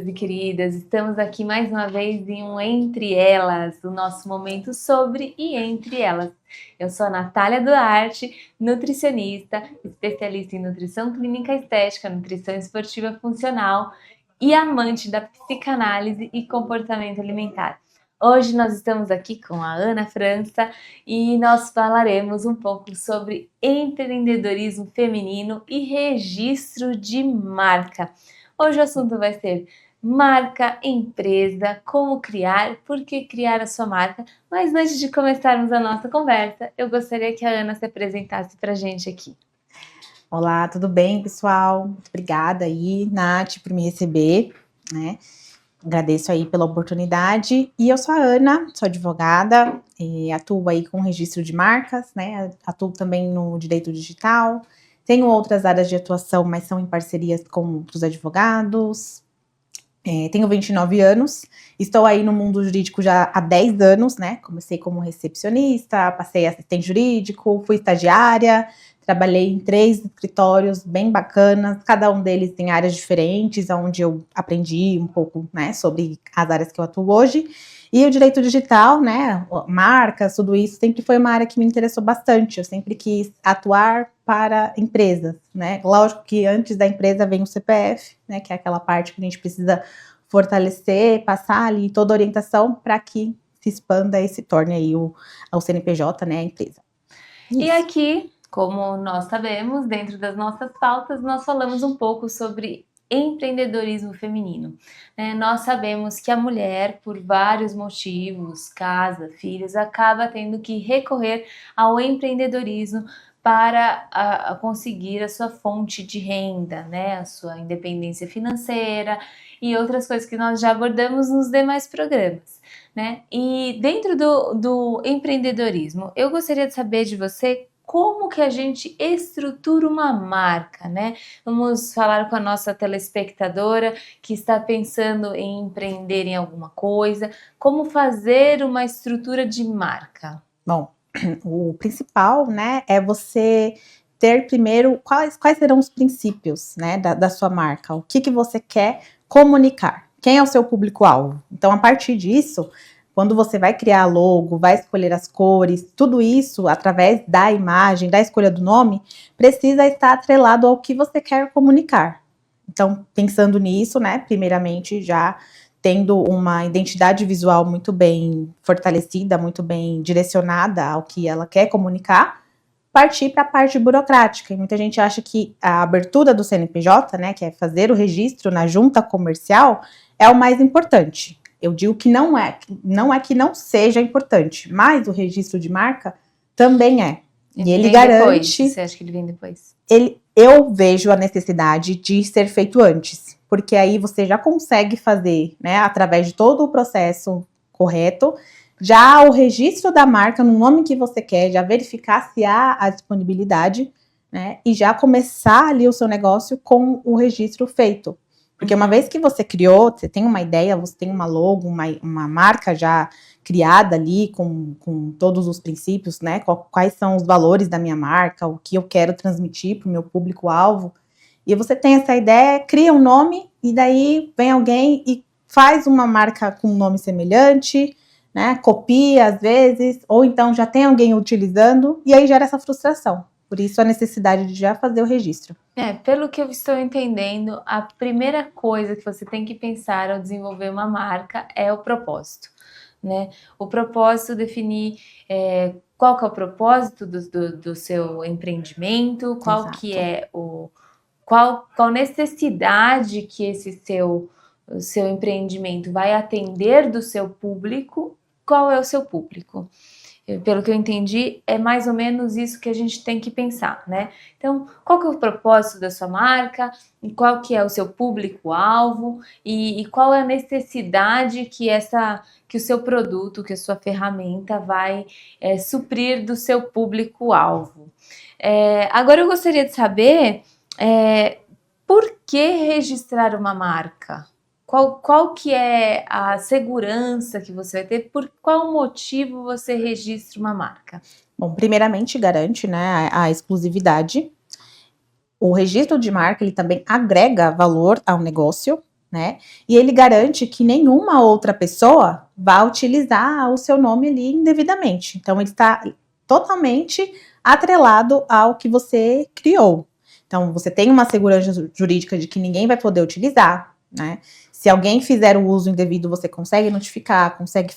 queridos e queridas, estamos aqui mais uma vez em um Entre Elas, o nosso momento sobre e entre elas. Eu sou a Natália Duarte, nutricionista, especialista em nutrição clínica estética, nutrição esportiva funcional e amante da psicanálise e comportamento alimentar. Hoje nós estamos aqui com a Ana França e nós falaremos um pouco sobre empreendedorismo feminino e registro de marca. Hoje o assunto vai ser marca, empresa, como criar, por que criar a sua marca. Mas antes de começarmos a nossa conversa, eu gostaria que a Ana se apresentasse para a gente aqui. Olá, tudo bem, pessoal? Muito obrigada aí, Nath, por me receber, né? Agradeço aí pela oportunidade. E eu sou a Ana, sou advogada, atuo aí com registro de marcas, né? Atuo também no direito digital. Tenho outras áreas de atuação, mas são em parcerias com outros advogados. Tenho 29 anos, estou aí no mundo jurídico já há 10 anos, né? Comecei como recepcionista, passei assistente jurídico, fui estagiária, trabalhei em 3 escritórios bem bacanas, cada um deles tem áreas diferentes, onde eu aprendi um pouco, né, sobre as áreas que eu atuo hoje. E o direito digital, né, marcas, tudo isso, sempre foi uma área que me interessou bastante. Eu sempre quis atuar para empresas, né? Lógico que antes da empresa vem o CPF, né, que é aquela parte que a gente precisa fortalecer, passar ali toda a orientação para que se expanda e se torne aí o CNPJ, né, a empresa. Isso. E aqui, como nós sabemos, dentro das nossas pautas, nós falamos um pouco sobre empreendedorismo feminino. Nós sabemos que a mulher, por vários motivos, casa, filhos, acaba tendo que recorrer ao empreendedorismo para conseguir a sua fonte de renda, né? A sua independência financeira e outras coisas que nós já abordamos nos demais programas, né? E dentro do empreendedorismo, eu gostaria de saber de você como que a gente estrutura uma marca, né? Vamos falar com a nossa telespectadora que está pensando em empreender em alguma coisa, como fazer uma estrutura de marca? Bom, o principal, né, é você ter primeiro quais serão os princípios, né, da sua marca, o que você quer comunicar, quem é o seu público-alvo. Então, a partir disso, quando você vai criar a logo, vai escolher as cores, tudo isso, através da imagem, da escolha do nome, precisa estar atrelado ao que você quer comunicar. Então, pensando nisso, né, primeiramente já tendo uma identidade visual muito bem fortalecida, muito bem direcionada ao que ela quer comunicar, partir para a parte burocrática. E muita gente acha que a abertura do CNPJ, né, que é fazer o registro na junta comercial, é o mais importante. Eu digo que não é que não seja importante, mas o registro de marca também é. E ele garante... Depois. Você acha que ele vem depois? Eu vejo a necessidade de ser feito antes, porque aí você já consegue fazer, né, através de todo o processo correto, já o registro da marca no nome que você quer, já verificar se há a disponibilidade, né, e já começar ali o seu negócio com o registro feito. Porque uma vez que você criou, você tem uma ideia, você tem uma logo, uma marca já criada ali com todos os princípios, né? Quais são os valores da minha marca, o que eu quero transmitir para o meu público-alvo. E você tem essa ideia, cria um nome e daí vem alguém e faz uma marca com um nome semelhante, né? Copia às vezes, ou então já tem alguém utilizando e aí gera essa frustração. Por isso a necessidade de já fazer o registro. Pelo que eu estou entendendo, a primeira coisa que você tem que pensar ao desenvolver uma marca é o propósito, né? O propósito, definir qual que é o propósito do seu empreendimento, qual Exato. Que é qual necessidade que o seu empreendimento vai atender do seu público, qual é o seu público. Pelo que eu entendi, é mais ou menos isso que a gente tem que pensar, né? Então, qual que é o propósito da sua marca, qual que é o seu público-alvo e qual é a necessidade que o seu produto, que a sua ferramenta vai suprir do seu público-alvo. Agora eu gostaria de saber por que registrar uma marca? Qual que é a segurança que você vai ter? Por qual motivo você registra uma marca? Bom, primeiramente garante, né, a exclusividade. O registro de marca, ele também agrega valor ao negócio, né? E ele garante que nenhuma outra pessoa vá utilizar o seu nome ali indevidamente. Então, ele está totalmente atrelado ao que você criou. Então, você tem uma segurança jurídica de que ninguém vai poder utilizar, né? Se alguém fizer o uso indevido, você consegue notificar, consegue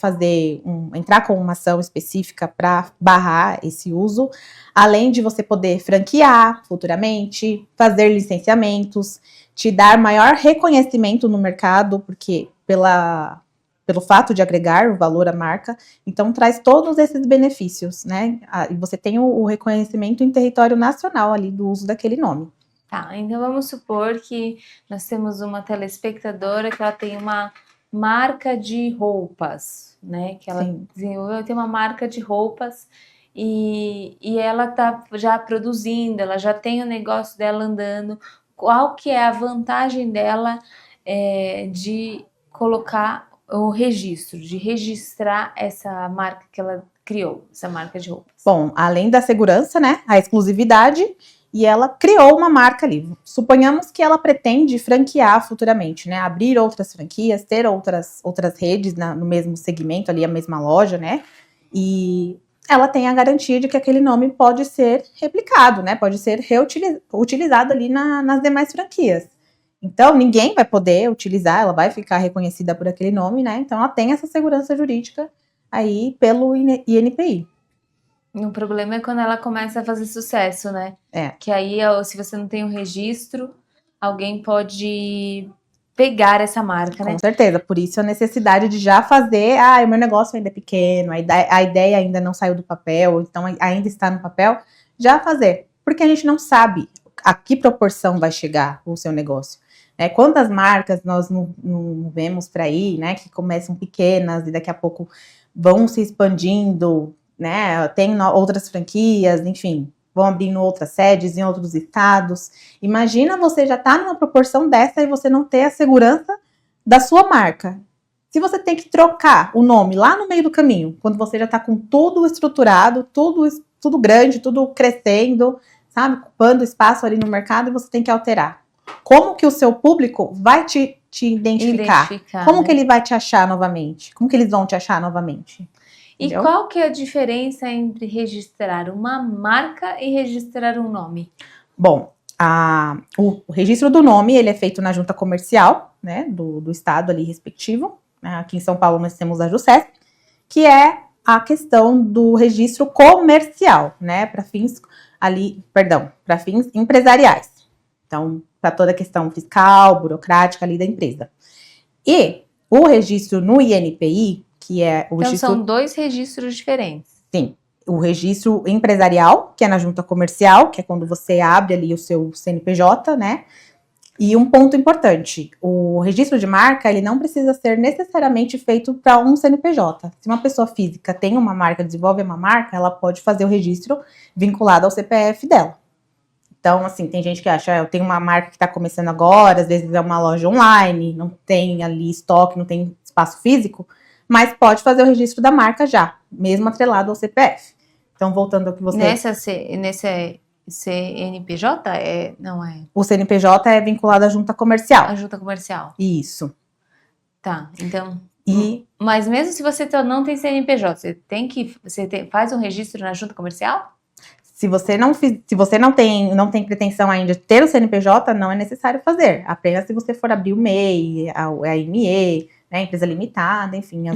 entrar com uma ação específica para barrar esse uso, além de você poder franquear futuramente, fazer licenciamentos, te dar maior reconhecimento no mercado, porque pelo fato de agregar o valor à marca, então traz todos esses benefícios, né? E você tem o reconhecimento em território nacional ali do uso daquele nome. Tá, então vamos supor que nós temos uma telespectadora que ela tem uma marca de roupas, né? Que ela desenvolveu, tem uma marca de roupas e ela tá já produzindo, ela já tem o negócio dela andando. Qual que é a vantagem dela de colocar o registro, de registrar essa marca que ela criou, essa marca de roupas? Bom, além da segurança, né? A exclusividade. E ela criou uma marca ali. Suponhamos que ela pretende franquear futuramente, né? Abrir outras franquias, ter outras redes no mesmo segmento ali, a mesma loja, né? E ela tem a garantia de que aquele nome pode ser replicado, né? Pode ser utilizado ali nas demais franquias. Então, ninguém vai poder utilizar, ela vai ficar reconhecida por aquele nome, né? Então, ela tem essa segurança jurídica aí pelo INPI. O problema é quando ela começa a fazer sucesso, né? Que aí, se você não tem um registro, alguém pode pegar essa marca, né? Com certeza, por isso a necessidade de já fazer, o meu negócio ainda é pequeno, a ideia ainda não saiu do papel, então ainda está no papel, já fazer. Porque a gente não sabe a que proporção vai chegar o seu negócio. Quantas marcas nós não vemos por aí, né, que começam pequenas e daqui a pouco vão se expandindo, né, tem outras franquias, enfim, vão abrindo outras sedes em outros estados. Imagina você já estar numa proporção dessa e você não ter a segurança da sua marca. Se você tem que trocar o nome lá no meio do caminho, quando você já está com tudo estruturado, tudo grande, tudo crescendo, sabe, ocupando espaço ali no mercado, e você tem que alterar. Como que o seu público vai te identificar? Como que ele vai te achar novamente? Como que eles vão te achar novamente? E qual que é a diferença entre registrar uma marca e registrar um nome? Bom, o registro do nome, ele é feito na junta comercial, né, do estado ali respectivo. Aqui em São Paulo nós temos a JUSESP, que é a questão do registro comercial, né, para fins empresariais. Então, para toda a questão fiscal, burocrática ali da empresa. E o registro no INPI, que é o registro... Então, são dois registros diferentes. Sim. O registro empresarial, que é na junta comercial, que é quando você abre ali o seu CNPJ, né? E um ponto importante, o registro de marca, ele não precisa ser necessariamente feito para um CNPJ. Se uma pessoa física tem uma marca, desenvolve uma marca, ela pode fazer o registro vinculado ao CPF dela. Então, assim, tem gente que acha, eu tenho uma marca que está começando agora, às vezes é uma loja online, não tem ali estoque, não tem espaço físico, mas pode fazer o registro da marca já, mesmo atrelado ao CPF. Então, voltando ao que você... Nesse CNPJ não é? O CNPJ é vinculado à junta comercial. A junta comercial. Isso. Tá, então... Mas mesmo se você não tem CNPJ, você faz um registro na junta comercial? Se você não tem pretensão ainda de ter o CNPJ, não é necessário fazer. Apenas se você for abrir o MEI, a ME, né, empresa limitada, enfim,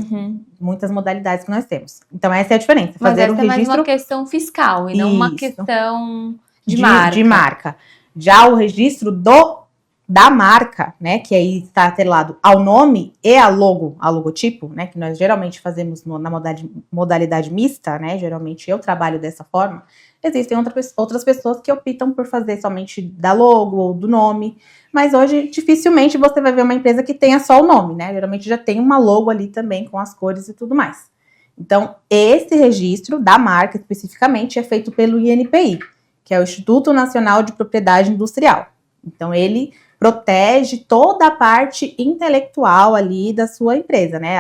muitas modalidades que nós temos. Então, essa é a diferença. Mas essa é mais uma questão fiscal e não uma questão de marca. De marca. Já o registro da marca, né, que aí está atrelado ao nome e ao logotipo, né, que nós geralmente fazemos na modalidade mista, né, geralmente eu trabalho dessa forma. Existem outras pessoas que optam por fazer somente da logo ou do nome, mas hoje dificilmente você vai ver uma empresa que tenha só o nome, né? Geralmente já tem uma logo ali também com as cores e tudo mais. Então, esse registro da marca especificamente é feito pelo INPI, que é o Instituto Nacional de Propriedade Industrial. Então, ele protege toda a parte intelectual ali da sua empresa, né?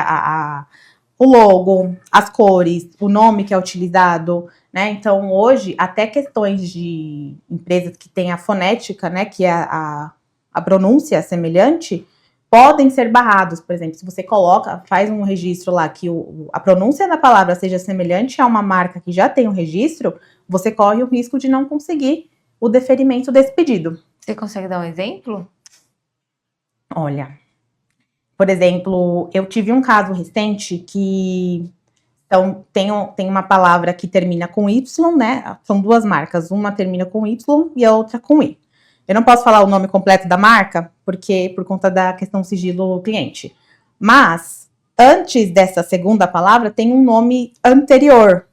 O logo, as cores, o nome que é utilizado, né? Então, hoje, até questões de empresas que têm a fonética, né, que é a pronúncia semelhante, podem ser barrados. Por exemplo, se você faz um registro lá que a pronúncia da palavra seja semelhante a uma marca que já tem um registro, você corre o risco de não conseguir o deferimento desse pedido. Você consegue dar um exemplo? Olha, por exemplo, eu tive um caso recente que então, tem uma palavra que termina com Y, né? São duas marcas, uma termina com Y e a outra com I. Eu não posso falar o nome completo da marca, porque por conta da questão sigilo cliente. Mas, antes dessa segunda palavra, tem um nome anterior.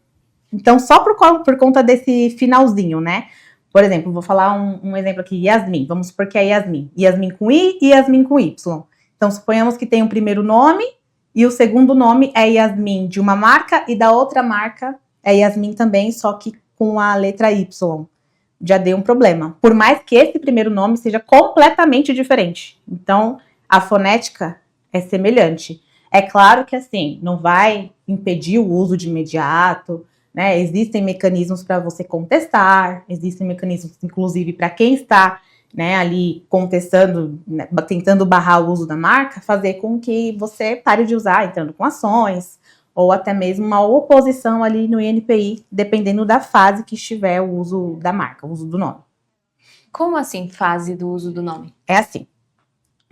Então, só por conta desse finalzinho, né? Por exemplo, vou falar um exemplo aqui, Yasmin. Vamos supor que é Yasmin. Yasmin com I e Yasmin com Y. Então, suponhamos que tem um primeiro nome e o segundo nome é Yasmin de uma marca e da outra marca é Yasmin também, só que com a letra Y. Já deu um problema. Por mais que esse primeiro nome seja completamente diferente. Então, a fonética é semelhante. É claro que, assim, não vai impedir o uso de imediato, né? Existem mecanismos para você contestar, existem mecanismos, inclusive, para quem está, né, ali contestando, né, tentando barrar o uso da marca, fazer com que você pare de usar, entrando com ações, ou até mesmo uma oposição ali no INPI, dependendo da fase que estiver o uso da marca, o uso do nome. Como assim, fase do uso do nome? É assim,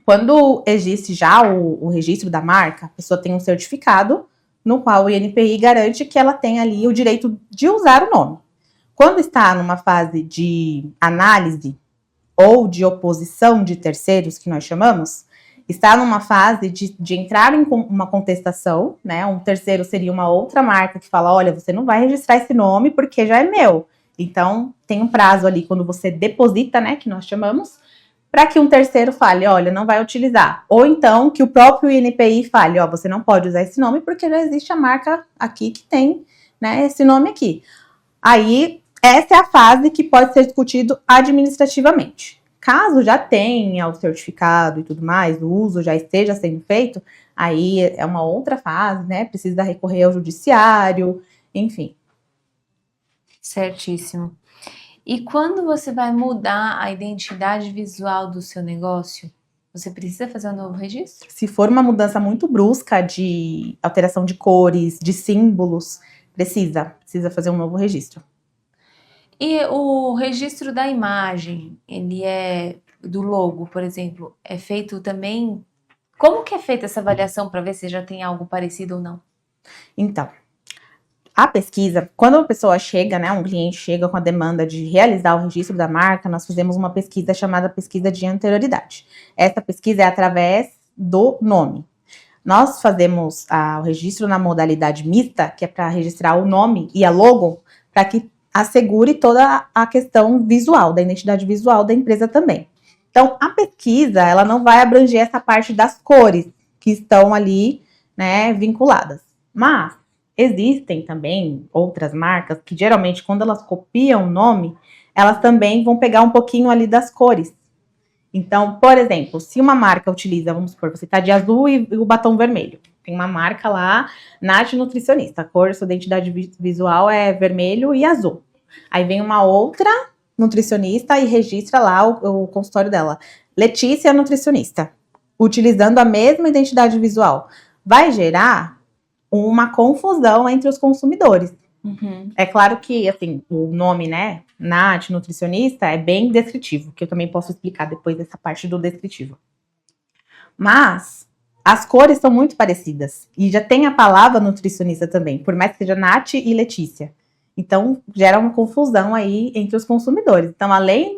quando existe já o registro da marca, a pessoa tem um certificado no qual o INPI garante que ela tem ali o direito de usar o nome. Quando está numa fase de análise ou de oposição de terceiros, que nós chamamos, está numa fase de entrar em uma contestação, né? Um terceiro seria uma outra marca que fala, olha, você não vai registrar esse nome porque já é meu. Então, tem um prazo ali quando você deposita, né, que nós chamamos, para que um terceiro fale, olha, não vai utilizar. Ou então, que o próprio INPI fale, ó, você não pode usar esse nome porque já existe a marca aqui que tem, né, esse nome aqui. Aí, essa é a fase que pode ser discutido administrativamente. Caso já tenha o certificado e tudo mais, o uso já esteja sendo feito, aí é uma outra fase, né? Precisa recorrer ao judiciário, enfim. Certíssimo. E quando você vai mudar a identidade visual do seu negócio, você precisa fazer um novo registro? Se for uma mudança muito brusca de alteração de cores, de símbolos, precisa fazer um novo registro. E o registro da imagem, ele é do logo, por exemplo, é feito também? Como que é feita essa avaliação para ver se já tem algo parecido ou não? Então, a pesquisa, quando a pessoa chega, né, um cliente chega com a demanda de realizar o registro da marca, nós fazemos uma pesquisa chamada pesquisa de anterioridade. Essa pesquisa é através do nome. Nós fazemos o registro na modalidade mista, que é para registrar o nome e a logo, para que assegure toda a questão visual, da identidade visual da empresa também. Então, a pesquisa, ela não vai abranger essa parte das cores que estão ali, né, vinculadas. Mas existem também outras marcas que, geralmente, quando elas copiam o nome, elas também vão pegar um pouquinho ali das cores. Então, por exemplo, se uma marca utiliza, vamos supor, você está de azul e o batom vermelho. Tem uma marca lá, Nath Nutricionista, a cor, sua identidade visual é vermelho e azul. Aí vem uma outra nutricionista e registra lá o consultório dela. Letícia Nutricionista, utilizando a mesma identidade visual. Vai gerar uma confusão entre os consumidores. Uhum. É claro que, assim, o nome, né, Nath Nutricionista, é bem descritivo, que eu também posso explicar depois dessa parte do descritivo. Mas as cores são muito parecidas. E já tem a palavra nutricionista também, por mais que seja Nath e Letícia. Então, gera uma confusão aí entre os consumidores. Então, além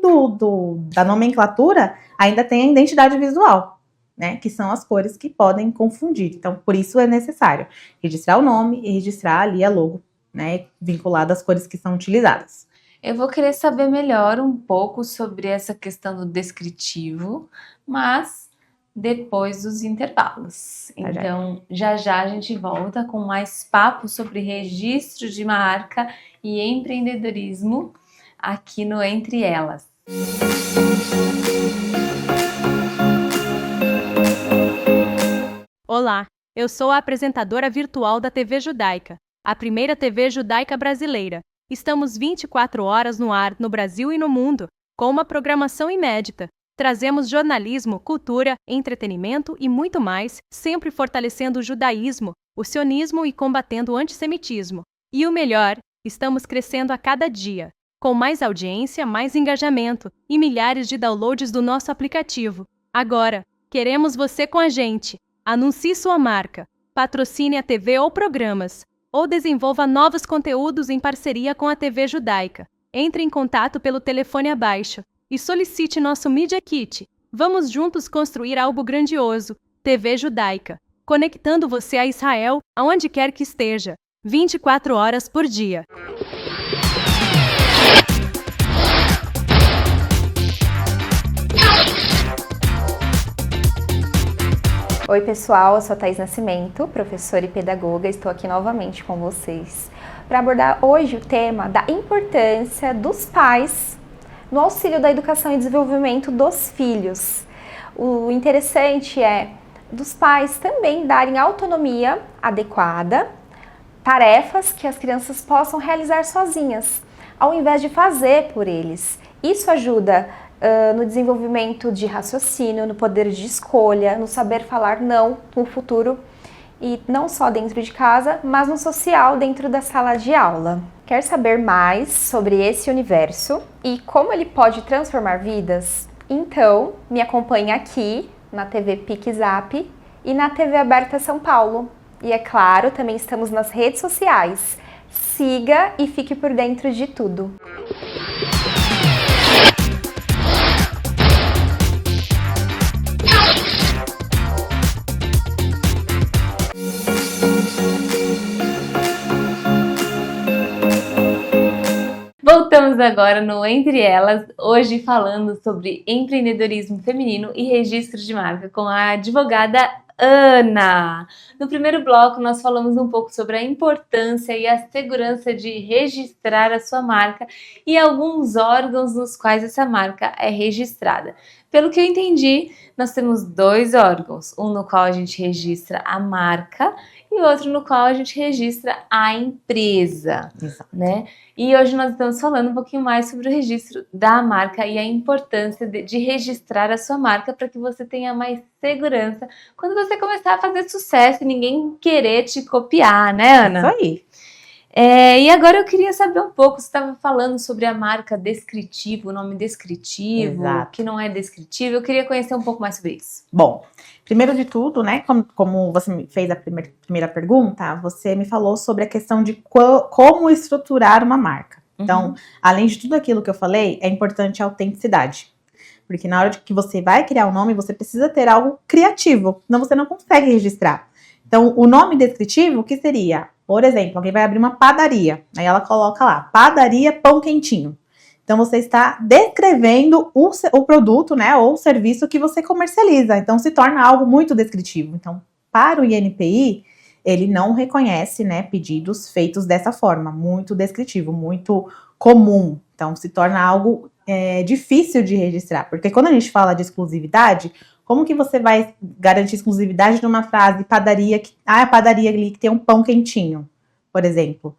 da nomenclatura, ainda tem a identidade visual, né? Que são as cores que podem confundir. Então, por isso é necessário registrar o nome e registrar ali a logo, né? Vinculada às cores que são utilizadas. Eu vou querer saber melhor um pouco sobre essa questão do descritivo, mas depois dos intervalos. Então, já a gente volta com mais papo sobre registro de marca e empreendedorismo aqui no Entre Elas. Olá, eu sou a apresentadora virtual da TV Judaica, a primeira TV judaica brasileira. Estamos 24 horas no ar no Brasil e no mundo, com uma programação inédita. Trazemos jornalismo, cultura, entretenimento e muito mais, sempre fortalecendo o judaísmo, o sionismo e combatendo o antissemitismo. E o melhor, estamos crescendo a cada dia, com mais audiência, mais engajamento e milhares de downloads do nosso aplicativo. Agora, queremos você com a gente. Anuncie sua marca, patrocine a TV ou programas, ou desenvolva novos conteúdos em parceria com a TV Judaica. Entre em contato pelo telefone abaixo e solicite nosso Media Kit. Vamos juntos construir algo grandioso. TV Judaica, conectando você a Israel, aonde quer que esteja, 24 horas por dia. Oi pessoal, eu sou a Thaís Nascimento, professora e pedagoga, estou aqui novamente com vocês para abordar hoje o tema da importância dos pais no auxílio da educação e desenvolvimento dos filhos. O interessante é dos pais também darem autonomia adequada, tarefas que as crianças possam realizar sozinhas, ao invés de fazer por eles. Isso ajuda no desenvolvimento de raciocínio, no poder de escolha, no saber falar não no futuro, e não só dentro de casa, mas no social, dentro da sala de aula. Quer saber mais sobre esse universo e como ele pode transformar vidas? Então, me acompanhe aqui na TV PicZap e na TV Aberta São Paulo. E é claro, também estamos nas redes sociais. Siga e fique por dentro de tudo. Voltamos agora no Entre Elas, hoje falando sobre empreendedorismo feminino e registro de marca com a advogada Ana. No primeiro bloco, nós falamos um pouco sobre a importância e a segurança de registrar a sua marca e alguns órgãos nos quais essa marca é registrada. Pelo que eu entendi, nós temos 2 órgãos, um no qual a gente registra a marca e outro no qual a gente registra a empresa, né? E hoje nós estamos falando um pouquinho mais sobre o registro da marca e a importância de registrar a sua marca para que você tenha mais segurança quando você começar a fazer sucesso e ninguém querer te copiar, né, Ana? Isso aí. E agora eu queria saber um pouco, você estava falando sobre a marca descritiva, o nome descritivo, Exato. que não é descritivo, eu queria conhecer um pouco mais sobre isso. Bom, primeiro de tudo, né, como você me fez a primeira pergunta, você me falou sobre a questão de como estruturar uma marca. Então, além de tudo aquilo que eu falei, é importante a autenticidade. Porque na hora que você vai criar um nome, você precisa ter algo criativo, senão você não consegue registrar. Então, o nome descritivo, o que seria? Por exemplo, alguém vai abrir uma padaria, aí ela coloca lá, padaria pão quentinho. Então, você está descrevendo o produto, né, ou o serviço que você comercializa. Então, se torna algo muito descritivo. Então, para o INPI, ele não reconhece, né, pedidos feitos dessa forma, muito descritivo, muito comum. Então, se torna algo difícil de registrar. Porque quando a gente fala de exclusividade, como que você vai garantir exclusividade numa frase padaria, a padaria ali que tem um pão quentinho, por exemplo?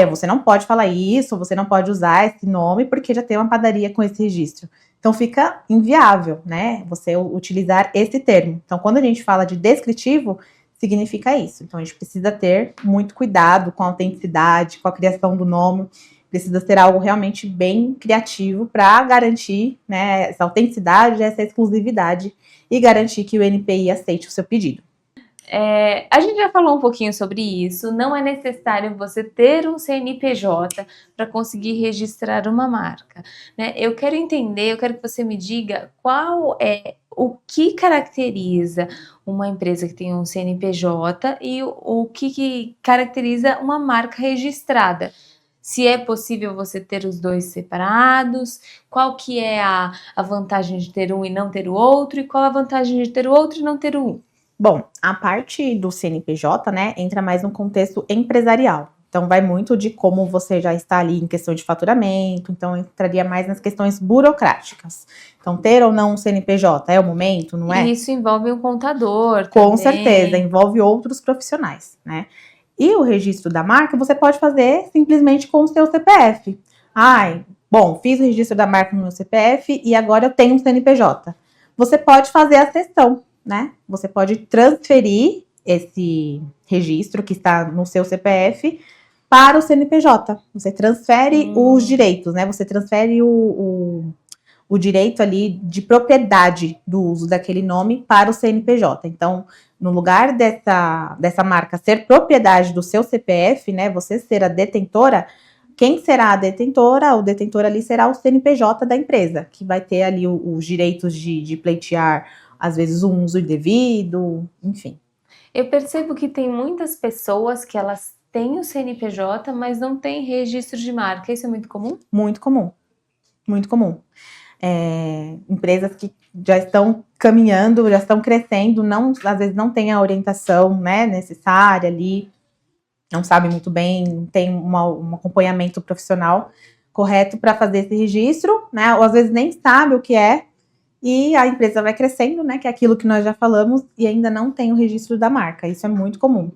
Você não pode falar isso, você não pode usar esse nome porque já tem uma padaria com esse registro. Então fica inviável, né, você utilizar esse termo. Então quando a gente fala de descritivo, significa isso. Então a gente precisa ter muito cuidado com a autenticidade, com a criação do nome. Precisa ser algo realmente bem criativo para garantir, né, essa autenticidade, essa exclusividade e garantir que o INPI aceite o seu pedido. A gente já falou um pouquinho sobre isso, não é necessário você ter um CNPJ para conseguir registrar uma marca, né? Eu quero entender, eu quero que você me diga qual é o que caracteriza uma empresa que tem um CNPJ e o que caracteriza uma marca registrada. Se é possível você ter os dois separados, qual que é a vantagem de ter um e não ter o outro, e qual a vantagem de ter o outro e não ter o um? Bom, a parte do CNPJ, né, entra mais no contexto empresarial. Então, vai muito de como você já está ali em questão de faturamento, então entraria mais nas questões burocráticas. Então, ter ou não um CNPJ é o momento, não é? E isso envolve um contador Com também. certeza, envolve outros profissionais, né? E o registro da marca você pode fazer simplesmente com o seu CPF. Bom, fiz o registro da marca no meu CPF e agora eu tenho um CNPJ. você pode fazer a cessão, né? Você pode transferir esse registro que está no seu CPF para o CNPJ. Você transfere os direitos, né? Você transfere o direito ali de propriedade do uso daquele nome para o CNPJ. Então, no lugar dessa marca ser propriedade do seu CPF, né? Você ser a detentora, quem será a detentora? O detentor ali será o CNPJ da empresa, que vai ter ali os direitos de pleitear, às vezes, um uso indevido, enfim. Eu percebo que tem muitas pessoas que elas têm o CNPJ, mas não têm registro de marca. Isso é muito comum? Muito comum. Muito comum. Empresas que já estão caminhando, já estão crescendo, às vezes não têm a orientação, né, necessária ali, não sabe muito bem, não tem um acompanhamento profissional correto para fazer esse registro, né? Ou às vezes nem sabe o que é, e a empresa vai crescendo, né? Que é aquilo que nós já falamos, e ainda não tem o registro da marca. Isso é muito comum.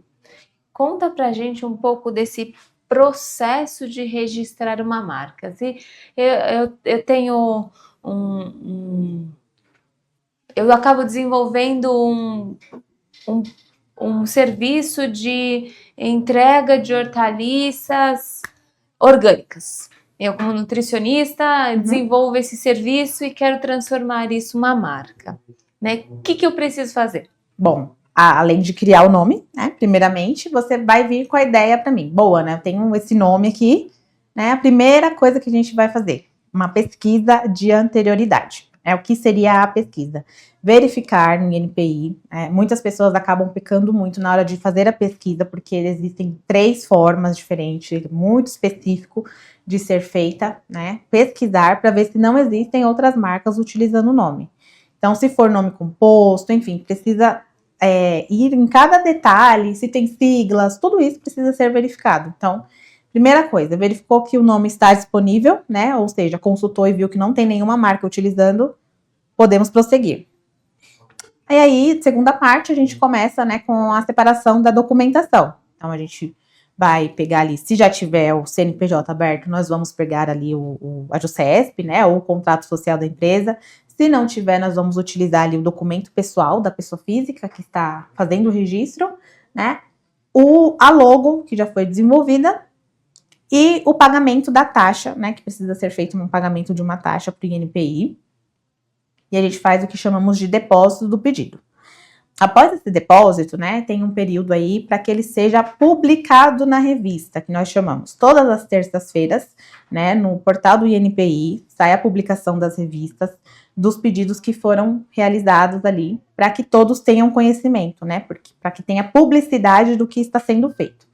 Conta pra gente um pouco desse processo de registrar uma marca. Se eu tenho eu acabo desenvolvendo um serviço de entrega de hortaliças orgânicas. Eu, como nutricionista, desenvolvo esse serviço e quero transformar isso numa marca, né? O que eu preciso fazer? Bom, além de criar o nome, né? Primeiramente, você vai vir com a ideia para mim. Boa, né? Eu tenho esse nome aqui, né? A primeira coisa que a gente vai fazer, uma pesquisa de anterioridade. O que seria a pesquisa? Verificar no INPI. Muitas pessoas acabam pecando muito na hora de fazer a pesquisa, porque existem 3 formas diferentes, muito específico de ser feita, né? Pesquisar para ver se não existem outras marcas utilizando o nome. Então, se for nome composto, enfim, precisa ir em cada detalhe, se tem siglas, tudo isso precisa ser verificado. Então, primeira coisa, verificou que o nome está disponível, né? Ou seja, consultou e viu que não tem nenhuma marca utilizando, podemos prosseguir. E aí, segunda parte, a gente começa, né, com a separação da documentação. Então, a gente vai pegar ali, se já tiver o CNPJ aberto, nós vamos pegar ali a JUCESP, né, ou o contrato social da empresa. Se não tiver, nós vamos utilizar ali o documento pessoal da pessoa física que está fazendo o registro, né, a logo, que já foi desenvolvida, e o pagamento da taxa, né, que precisa ser feito um pagamento de uma taxa para o INPI. E a gente faz o que chamamos de depósito do pedido. Após esse depósito, né, tem um período aí para que ele seja publicado na revista, que nós chamamos. Todas as terças-feiras, né, no portal do INPI, sai a publicação das revistas, dos pedidos que foram realizados ali, para que todos tenham conhecimento, né, para que tenha publicidade do que está sendo feito.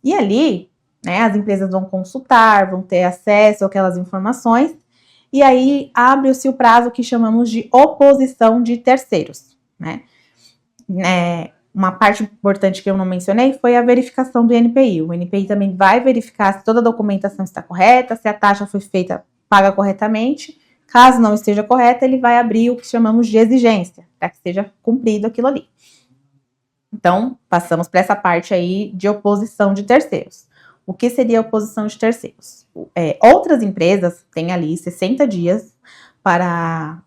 E ali, né, as empresas vão consultar, vão ter acesso àquelas informações, e aí abre-se o prazo que chamamos de oposição de terceiros, né? Uma parte importante que eu não mencionei foi a verificação do INPI. O INPI também vai verificar se toda a documentação está correta, se a taxa foi feita, paga corretamente. Caso não esteja correta, ele vai abrir o que chamamos de exigência, para que seja cumprido aquilo ali. Então, passamos para essa parte aí de oposição de terceiros. O que seria a oposição de terceiros? Outras empresas têm ali 60 dias para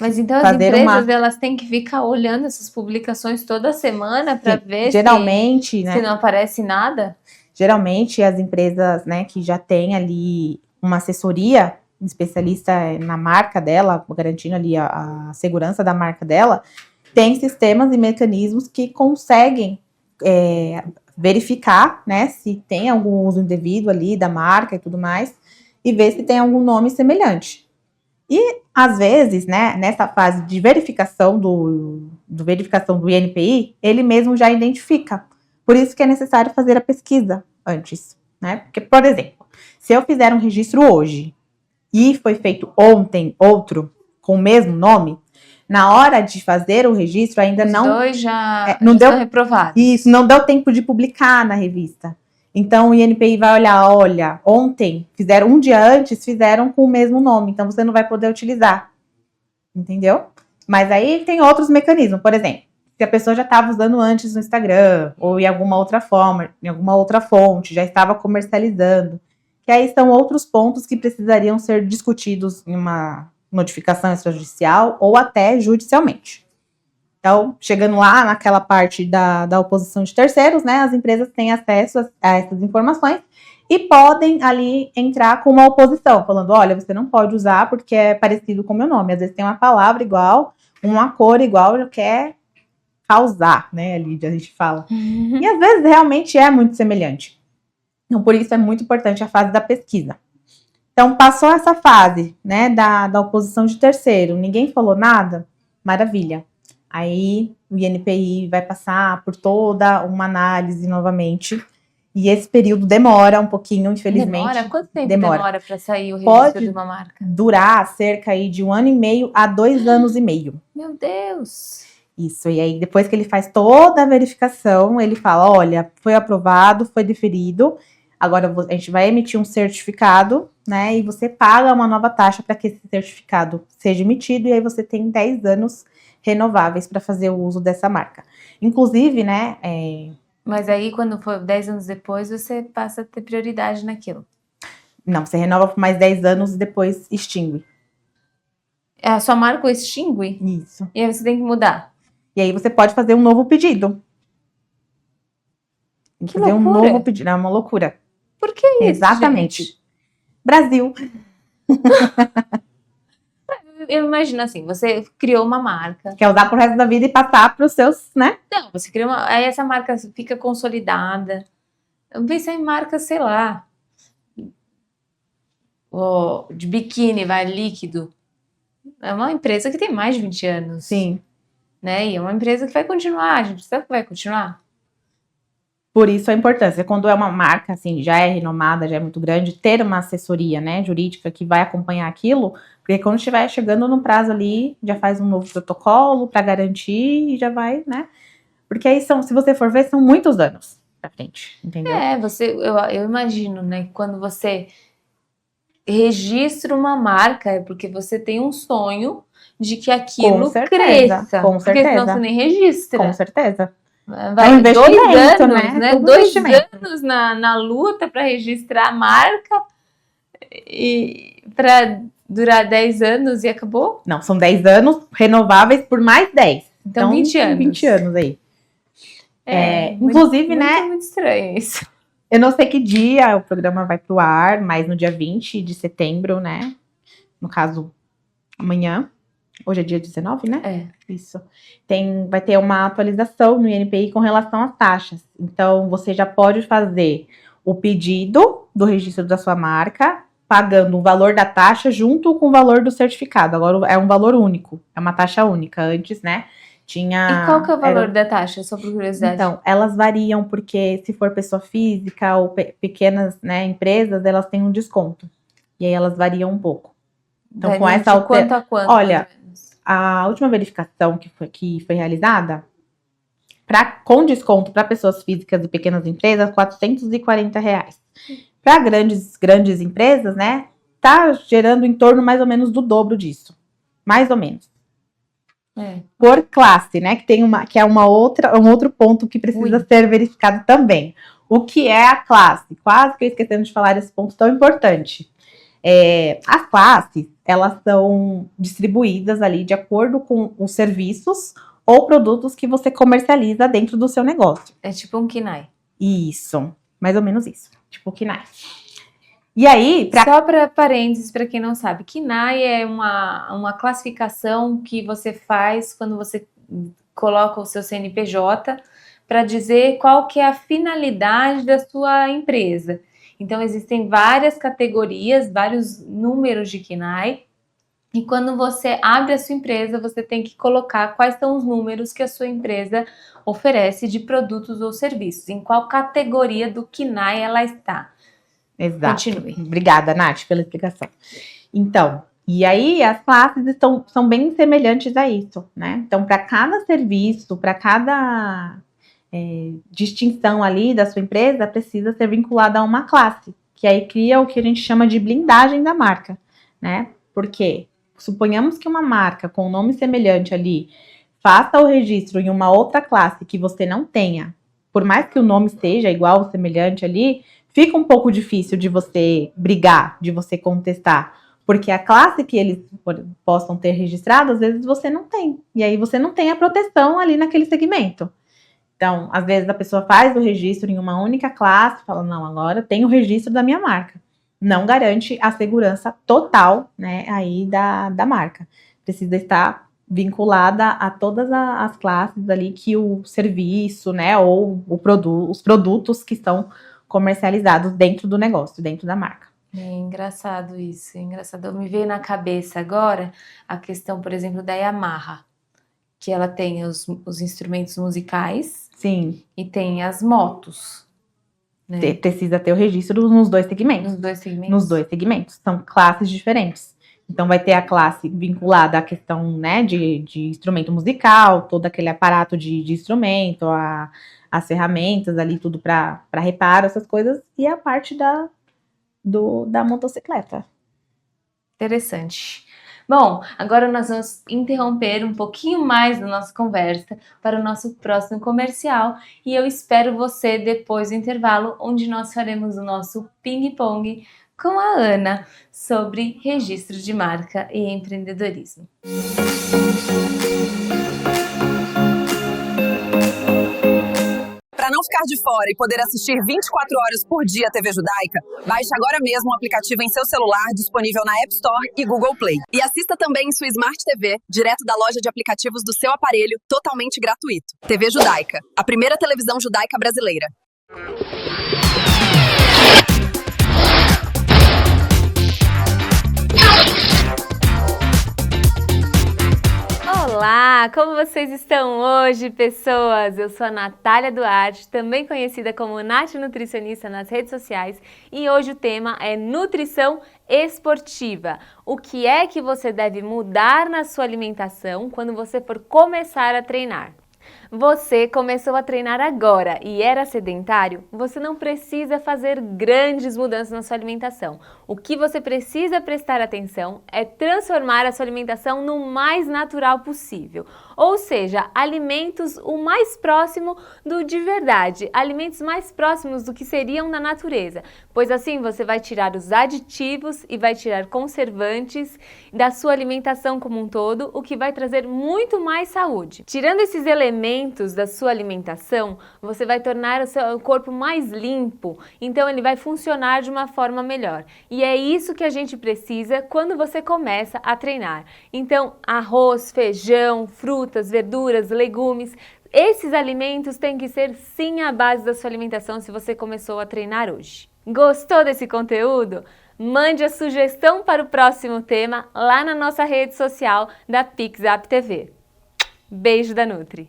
Mas então as empresas elas têm que ficar olhando essas publicações toda semana para ver geralmente, se não aparece nada? Geralmente as empresas, né, que já têm ali uma assessoria, um especialista na marca dela, garantindo ali a segurança da marca dela, tem sistemas e mecanismos que conseguem verificar, né, se tem algum uso indevido ali da marca e tudo mais, e ver se tem algum nome semelhante. E, às vezes, né, nessa fase de verificação verificação do INPI, ele mesmo já identifica. Por isso que é necessário fazer a pesquisa antes, né? Porque, por exemplo, se eu fizer um registro hoje e foi feito ontem outro com o mesmo nome, na hora de fazer o registro ainda Os não... dois já deu, estão reprovados. Isso, não deu tempo de publicar na revista. Então, o INPI vai olha, ontem, um dia antes, fizeram com o mesmo nome, então você não vai poder utilizar. Entendeu? Mas aí tem outros mecanismos, por exemplo, se a pessoa já estava usando antes no Instagram, ou em alguma outra forma, em alguma outra fonte, já estava comercializando, que aí são outros pontos que precisariam ser discutidos em uma notificação extrajudicial ou até judicialmente. Então, chegando lá naquela parte da oposição de terceiros, né, as empresas têm acesso a essas informações e podem ali entrar com uma oposição, falando, olha, você não pode usar porque é parecido com o meu nome. Às vezes tem uma palavra igual, uma cor igual, já quer causar, né, ali a gente fala. E às vezes realmente é muito semelhante. Então, por isso é muito importante a fase da pesquisa. Então, passou essa fase, né, da oposição de terceiro, ninguém falou nada, maravilha. Aí o INPI vai passar por toda uma análise novamente. E esse período demora um pouquinho, infelizmente. Demora? Quanto tempo demora para sair o registro Pode de uma marca? Durar cerca aí de 1 ano e meio a 2 anos e meio. Meu Deus! Isso, e aí depois que ele faz toda a verificação, ele fala, olha, foi aprovado, foi deferido, agora a gente vai emitir um certificado, né, e você paga uma nova taxa para que esse certificado seja emitido, e aí você tem 10 anos renováveis para fazer o uso dessa marca. Inclusive, né... Mas aí, quando for 10 anos depois, você passa a ter prioridade naquilo. Não, você renova por mais 10 anos e depois extingue. A sua marca extingue? Isso. E aí você tem que mudar. E aí você pode fazer um novo pedido. Que fazer um loucura. novo pedido, é uma loucura. Por que isso, Exatamente. gente? Brasil. Eu imagino assim, você criou uma marca. Quer usar pro resto da vida e passar para os seus, né? Não, você criou uma... Aí essa marca fica consolidada. Eu pensei em marca, sei lá... de biquíni, vai, líquido. É uma empresa que tem mais de 20 anos. Sim. Né? E é uma empresa que vai continuar. A gente sabe que vai continuar. Por isso a importância. Quando é uma marca, assim, já é renomada, já é muito grande, ter uma assessoria, né, jurídica que vai acompanhar aquilo, porque quando estiver chegando no prazo ali, já faz um novo protocolo para garantir e já vai, né? Porque aí se você for ver, são muitos anos pra frente, entendeu? Eu imagino, né, que quando você registra uma marca, é porque você tem um sonho de que aquilo cresça. Com certeza. Porque senão você nem registra. Com certeza. Vai É um investimento, 2 anos, né? Tudo 2 investimento. anos na luta para registrar a marca e para durar 10 anos e acabou? Não, são 10 anos renováveis por mais 10. Então 20 anos. 20 anos aí. Muito, inclusive, né? Muito estranho isso. Eu não sei que dia o programa vai pro ar, mas no dia 20 de setembro, né? No caso, amanhã. Hoje é dia 19, né? É. Isso. Vai ter uma atualização no INPI com relação às taxas. Então, você já pode fazer o pedido do registro da sua marca, pagando o valor da taxa junto com o valor do certificado. Agora é um valor único, é uma taxa única. Antes, né, tinha... E qual que é o valor da taxa, só por curiosidade? Então, elas variam porque se for pessoa física ou pequenas, né, empresas, elas têm um desconto. E aí elas variam um pouco. Então, com essa quanto a quanto? Olha, a última verificação que foi realizada, com desconto para pessoas físicas e pequenas empresas, R$440. Para grandes empresas, né, tá gerando em torno mais ou menos do dobro disso. Mais ou menos. Por classe, né, que é um outro ponto que precisa ser verificado também. O que é a classe? Quase que eu esquecendo de falar esse ponto tão importante. As classes, elas são distribuídas ali de acordo com os serviços ou produtos que você comercializa dentro do seu negócio. É tipo um KINAI. Isso, mais ou menos isso, tipo KINAI. E aí... Só para parênteses, para quem não sabe, KINAI é uma classificação que você faz quando você coloca o seu CNPJ para dizer qual que é a finalidade da sua empresa. Então, existem várias categorias, vários números de KINAI, e quando você abre a sua empresa, você tem que colocar quais são os números que a sua empresa oferece de produtos ou serviços, em qual categoria do KINAI ela está. Exato. Continue. Obrigada, Nath, pela explicação. Então, e aí as classes são bem semelhantes a isso, né? Então, para cada serviço, para cada... distinção ali da sua empresa precisa ser vinculada a uma classe, que aí cria o que a gente chama de blindagem da marca, né? Porque suponhamos que uma marca com um nome semelhante ali faça o registro em uma outra classe que você não tenha, por mais que o nome seja igual ou semelhante ali, fica um pouco difícil de você brigar, de você contestar, Porque a classe que eles possam ter registrado, às vezes você não tem. E aí você não tem a proteção ali naquele segmento. Então, às vezes a pessoa faz o registro em uma única classe, fala, não, agora tem o registro da minha marca. Não garante a segurança total, né, aí da marca. Precisa estar vinculada a todas as classes ali que o serviço, né, ou os produtos que estão comercializados dentro do negócio, dentro da marca. É engraçado isso, é engraçado. Me veio na cabeça agora a questão, por exemplo, da Yamaha, que ela tem os instrumentos musicais. Sim. E tem as motos. Né? Precisa ter o registro nos dois segmentos. Nos dois segmentos? Nos dois segmentos. São classes diferentes. Então, vai ter a classe vinculada à questão, né, de instrumento musical, todo aquele aparato de instrumento, as ferramentas ali, tudo para reparo, essas coisas, e a parte da motocicleta. Interessante. Bom, agora nós vamos interromper um pouquinho mais da nossa conversa para o nosso próximo comercial e eu espero você depois do intervalo, onde nós faremos o nosso ping-pong com a Ana sobre registro de marca e empreendedorismo. Para não ficar de fora e poder assistir 24 horas por dia a TV Judaica, baixe agora mesmo o aplicativo em seu celular, disponível na App Store e Google Play. E assista também em sua Smart TV, direto da loja de aplicativos do seu aparelho, totalmente gratuito. TV Judaica, a primeira televisão judaica brasileira. Olá, como vocês estão hoje, pessoas? Eu sou a Natália Duarte, também conhecida como Nath Nutricionista nas redes sociais, e hoje o tema é nutrição esportiva. O que é que você deve mudar na sua alimentação quando você for começar a treinar? Você começou a treinar agora e era sedentário? Você não precisa fazer grandes mudanças na sua alimentação. O que você precisa prestar atenção é transformar a sua alimentação no mais natural possível. Ou seja, alimentos o mais próximo do de verdade, alimentos mais próximos do que seriam na natureza. Pois assim você vai tirar os aditivos e vai tirar conservantes da sua alimentação como um todo, o que vai trazer muito mais saúde. Tirando esses elementos da sua alimentação, você vai tornar o seu corpo mais limpo, então ele vai funcionar de uma forma melhor. E é isso que a gente precisa quando você começa a treinar. Então, arroz, feijão, frutas, verduras, legumes, esses alimentos têm que ser sim a base da sua alimentação se você começou a treinar hoje. Gostou desse conteúdo? Mande a sugestão para o próximo tema lá na nossa rede social da PixApp TV. Beijo da Nutri!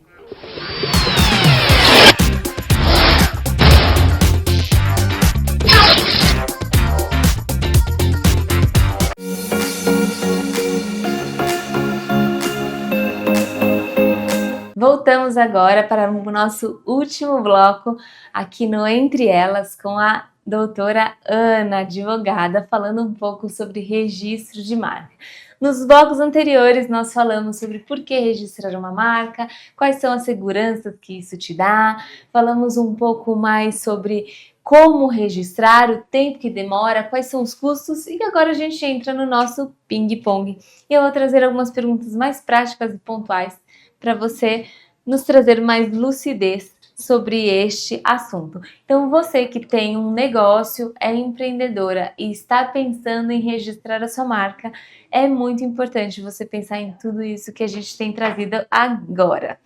Voltamos agora para o nosso último bloco aqui no Entre Elas com a doutora Ana, advogada, falando um pouco sobre registro de marca. Nos blocos anteriores nós falamos sobre por que registrar uma marca, quais são as seguranças que isso te dá, falamos um pouco mais sobre como registrar, o tempo que demora, quais são os custos e agora a gente entra no nosso ping-pong. E eu vou trazer algumas perguntas mais práticas e pontuais para você nos trazer mais lucidez sobre este assunto. Então, você que tem um negócio, é empreendedora e está pensando em registrar a sua marca, é muito importante você pensar em tudo isso que a gente tem trazido agora.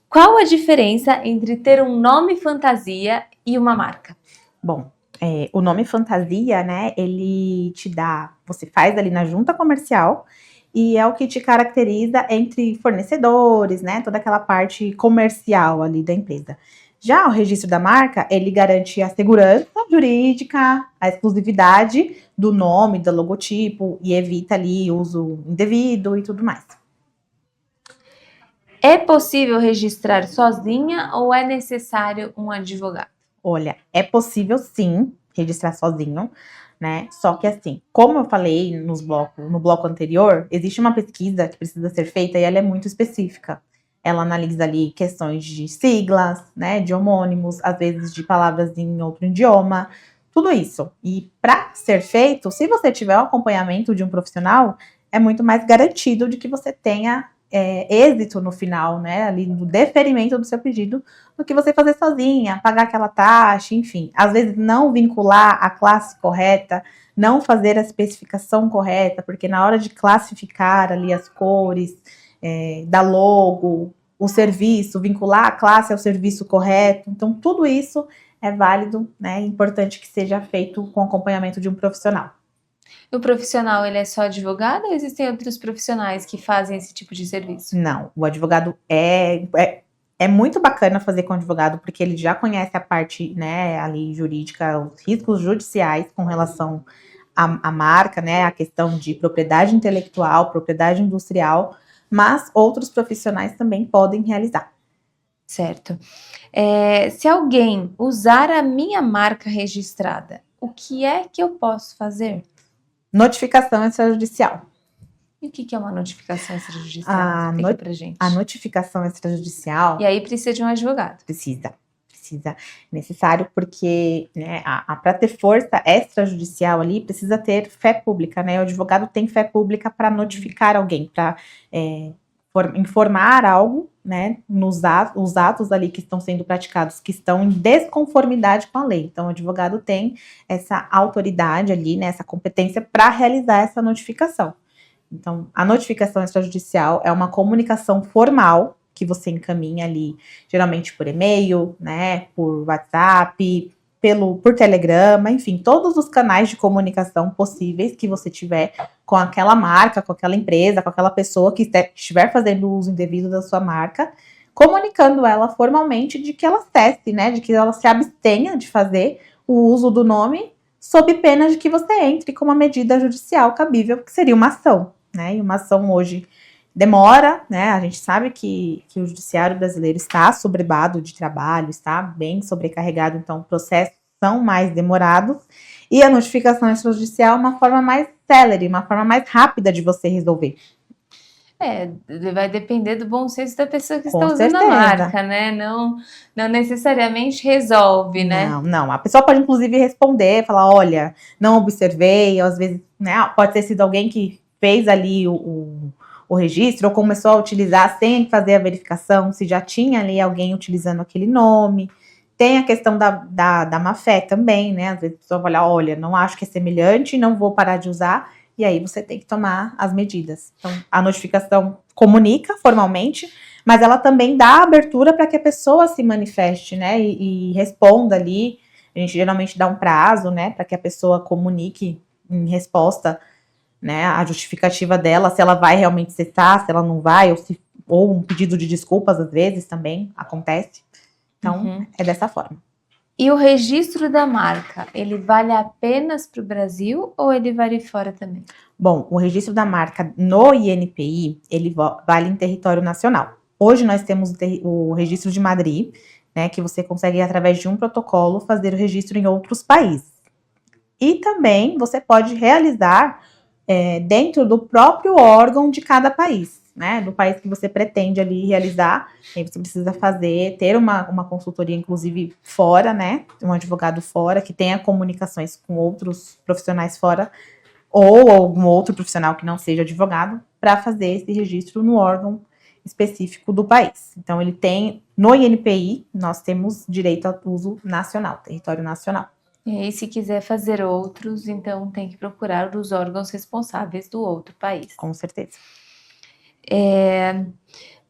Qual a diferença entre ter um nome fantasia e uma marca? Bom, o nome fantasia, né, ele te dá, você faz ali na junta comercial e é o que te caracteriza entre fornecedores, né, toda aquela parte comercial ali da empresa. Já o registro da marca, ele garante a segurança jurídica, a exclusividade do nome, do logotipo e evita ali uso indevido e tudo mais. É possível registrar sozinha ou é necessário um advogado? Olha, é possível sim registrar sozinho, né? Só que assim, como eu falei no bloco anterior, existe uma pesquisa que precisa ser feita e ela é muito específica. Ela analisa ali questões de siglas, né, de homônimos, às vezes de palavras em outro idioma, tudo isso. E para ser feito, se você tiver o acompanhamento de um profissional, é muito mais garantido de que você tenha êxito no final, né, ali no deferimento do seu pedido, do que você fazer sozinha, pagar aquela taxa, enfim. Às vezes não vincular a classe correta, não fazer a especificação correta, porque na hora de classificar ali as cores, da logo, o serviço, vincular a classe ao serviço correto, então tudo isso é válido, né, é importante que seja feito com acompanhamento de um profissional. O profissional, ele é só advogado ou existem outros profissionais que fazem esse tipo de serviço? Não, o advogado é muito bacana fazer com o advogado, porque ele já conhece a parte, né, ali jurídica, os riscos judiciais com relação à marca, né, a questão de propriedade intelectual, propriedade industrial, mas outros profissionais também podem realizar. Certo. Se alguém usar a minha marca registrada, o que é que eu posso fazer? Notificação extrajudicial. E o que é uma notificação extrajudicial? Explica pra gente. A notificação extrajudicial... E aí precisa de um advogado. Precisa. Necessário porque, né, para ter força extrajudicial ali, precisa ter fé pública, né? O advogado tem fé pública para notificar alguém, para informar algo, né, os atos ali que estão sendo praticados, que estão em desconformidade com a lei. Então, o advogado tem essa autoridade ali, né, essa competência para realizar essa notificação. Então, a notificação extrajudicial é uma comunicação formal que você encaminha ali, geralmente por e-mail, né, por WhatsApp, por telegrama, enfim, todos os canais de comunicação possíveis que você tiver com aquela marca, com aquela empresa, com aquela pessoa que estiver fazendo uso indevido da sua marca, comunicando ela formalmente de que ela cesse, né, de que ela se abstenha de fazer o uso do nome, sob pena de que você entre com uma medida judicial cabível, que seria uma ação, né, e uma ação hoje demora, né, a gente sabe que o judiciário brasileiro está sobrevado de trabalho, está bem sobrecarregado, então processos são mais demorados, e a notificação extrajudicial é uma forma mais célere, uma forma mais rápida de você resolver. Vai depender do bom senso da pessoa que Com está usando certeza. a marca, né? Não necessariamente resolve, né? Não. A pessoa pode, inclusive, responder, falar, olha, não observei, às vezes, né, pode ter sido alguém que fez ali o registro, ou começou a utilizar sem fazer a verificação, se já tinha ali alguém utilizando aquele nome. Tem a questão da má-fé também, né? Às vezes a pessoa vai olhar, olha, não acho que é semelhante, não vou parar de usar, e aí você tem que tomar as medidas. Então, a notificação comunica formalmente, mas ela também dá abertura para que a pessoa se manifeste, né? E responda ali. A gente geralmente dá um prazo, né? Para que a pessoa comunique em resposta, né, a justificativa dela, se ela vai realmente cessar, se ela não vai, ou um pedido de desculpas, às vezes, também acontece. Então, é dessa forma. E o registro da marca, ele vale apenas para o Brasil ou ele vale fora também? Bom, o registro da marca no INPI, ele vale em território nacional. Hoje nós temos o registro de Madrid, né, que você consegue, através de um protocolo, fazer o registro em outros países. E também você pode realizar dentro do próprio órgão de cada país, né, do país que você pretende ali realizar. Aí você precisa ter uma consultoria, inclusive, fora, né, um advogado fora, que tenha comunicações com outros profissionais fora, ou algum outro profissional que não seja advogado, para fazer esse registro no órgão específico do país. Então, ele tem, no INPI, nós temos direito ao uso nacional, território nacional. E aí, se quiser fazer outros, então tem que procurar os órgãos responsáveis do outro país. Com certeza.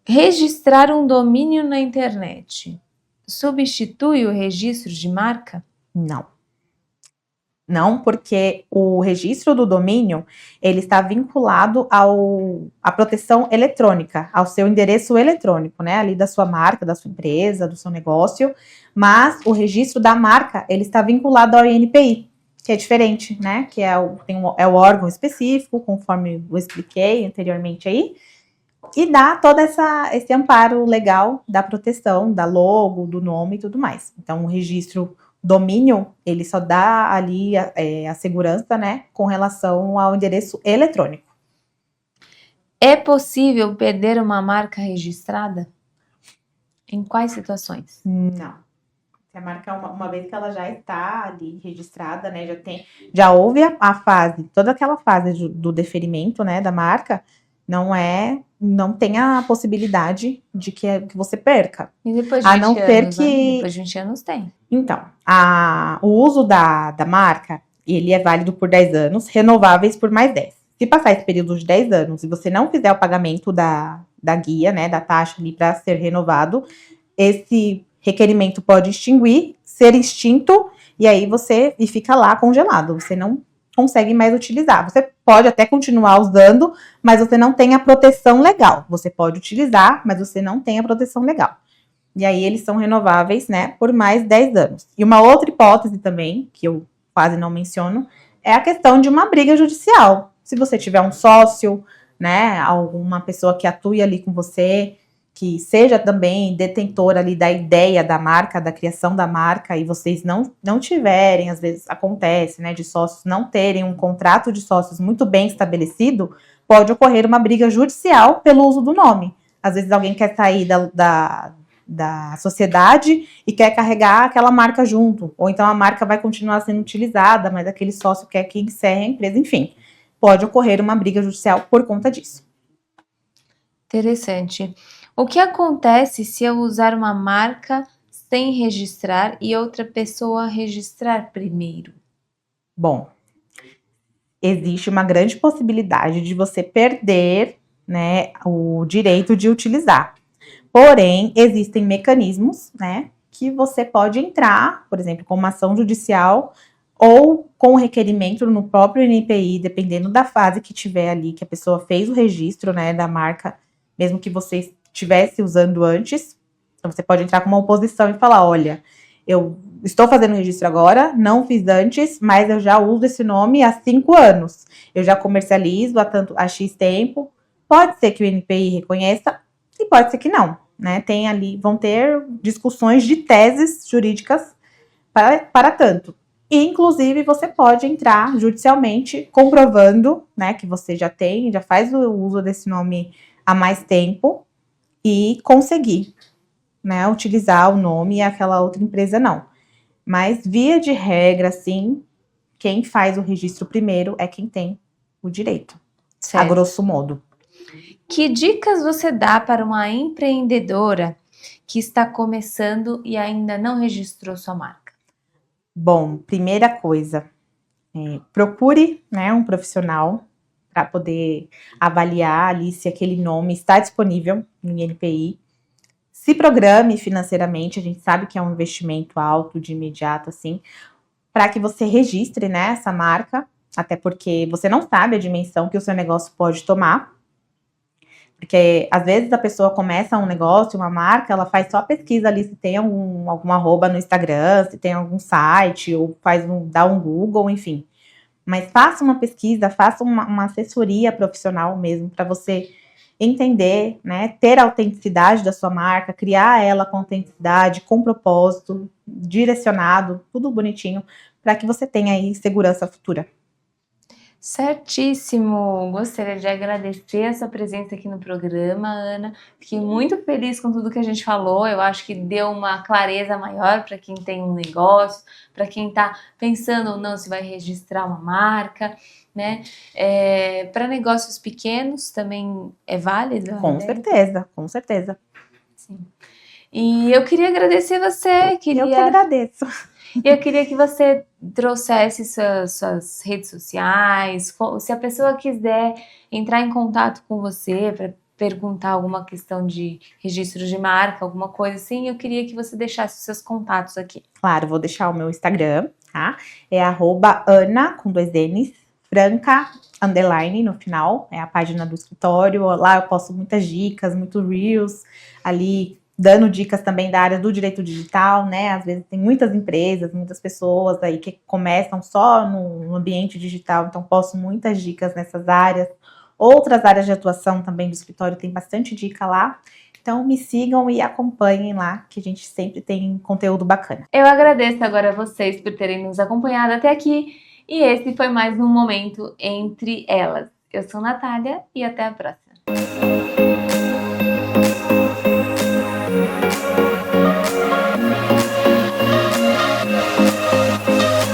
Registrar um domínio na internet substitui o registro de marca? Não, porque o registro do domínio, ele está vinculado à proteção eletrônica, ao seu endereço eletrônico, né, ali da sua marca, da sua empresa, do seu negócio, mas o registro da marca, ele está vinculado ao INPI, que é diferente, né, que é o órgão específico, conforme eu expliquei anteriormente aí, e dá todo esse amparo legal da proteção, da logo, do nome e tudo mais. Então, o registro domínio, ele só dá ali a segurança, né, com relação ao endereço eletrônico. É possível perder uma marca registrada? Em quais situações? Não. Se a marca, uma vez que ela já está ali registrada, né, já houve a fase, toda aquela fase do deferimento, né, da marca, não tem a possibilidade de que você perca. E depois de A 20 não ser anos, né? que... Depois de 20 anos tem. Então, o uso da marca, ele é válido por 10 anos, renováveis por mais 10. Se passar esse período de 10 anos e você não fizer o pagamento da guia, né, da taxa ali para ser renovado, esse requerimento pode ser extinto, e aí e fica lá congelado. Você não consegue mais utilizar. Você pode até continuar usando, mas você não tem a proteção legal. Você pode utilizar, mas você não tem a proteção legal. E aí eles são renováveis, né, por mais 10 anos. E uma outra hipótese também, que eu quase não menciono, é a questão de uma briga judicial. Se você tiver um sócio, né, alguma pessoa que atue ali com você, que seja também detentor ali da ideia da marca, da criação da marca, e vocês não tiverem, às vezes acontece, né, de sócios não terem um contrato de sócios muito bem estabelecido, pode ocorrer uma briga judicial pelo uso do nome. Às vezes alguém quer sair da sociedade e quer carregar aquela marca junto, ou então a marca vai continuar sendo utilizada, mas aquele sócio quer que encerre a empresa, enfim. Pode ocorrer uma briga judicial por conta disso. Interessante. O que acontece se eu usar uma marca sem registrar e outra pessoa registrar primeiro? Bom, existe uma grande possibilidade de você perder, né, o direito de utilizar. Porém, existem mecanismos, né, que você pode entrar, por exemplo, com uma ação judicial ou com requerimento no próprio NPI, dependendo da fase que tiver ali, que a pessoa fez o registro, né, da marca, mesmo que você estivesse usando antes. Então, você pode entrar com uma oposição e falar, olha, eu estou fazendo o registro agora, não fiz antes, mas eu já uso esse nome há 5 anos. Eu já comercializo há X tempo. Pode ser que o NPI reconheça e pode ser que não, né? Vão ter discussões de teses jurídicas para tanto. E, inclusive, você pode entrar judicialmente comprovando, né, que você já faz o uso desse nome há mais tempo e conseguir, né, utilizar o nome e aquela outra empresa não. Mas, via de regra, sim, quem faz o registro primeiro é quem tem o direito, Certo. a grosso modo. Que dicas você dá para uma empreendedora que está começando e ainda não registrou sua marca? Bom, primeira coisa, procure, né, um profissional para poder avaliar ali se aquele nome está disponível no INPI. Se programe financeiramente, a gente sabe que é um investimento alto de imediato, assim, para que você registre, né, essa marca, até porque você não sabe a dimensão que o seu negócio pode tomar. Porque, às vezes, a pessoa começa um negócio, uma marca, ela faz só a pesquisa ali se tem algum arroba no Instagram, se tem algum site, ou dá um Google, enfim. Mas faça uma pesquisa, faça uma assessoria profissional mesmo, para você entender, né, ter a autenticidade da sua marca, criar ela com autenticidade, com propósito, direcionado, tudo bonitinho, para que você tenha aí segurança futura. Certíssimo! Gostaria de agradecer a sua presença aqui no programa, Ana. Fiquei muito feliz com tudo que a gente falou. Eu acho que deu uma clareza maior para quem tem um negócio, para quem está pensando ou não se vai registrar uma marca, né? Para negócios pequenos também é válido? Com certeza, com certeza. Sim. E eu queria agradecer você. Eu que agradeço. Eu queria que você trouxesse suas redes sociais, se a pessoa quiser entrar em contato com você para perguntar alguma questão de registro de marca, alguma coisa assim, eu queria que você deixasse os seus contatos aqui. Claro, vou deixar o meu Instagram, tá? É @Ana, com 2 N's, Franca, _ no final, é a página do escritório. Lá eu posto muitas dicas, muitos reels, ali dando dicas também da área do direito digital, né? Às vezes tem muitas empresas, muitas pessoas aí que começam só no ambiente digital, então posto muitas dicas nessas áreas. Outras áreas de atuação também do escritório tem bastante dica lá. Então me sigam e acompanhem lá, que a gente sempre tem conteúdo bacana. Eu agradeço agora a vocês por terem nos acompanhado até aqui. E esse foi mais um Momento Entre Elas. Eu sou Natália e até a próxima.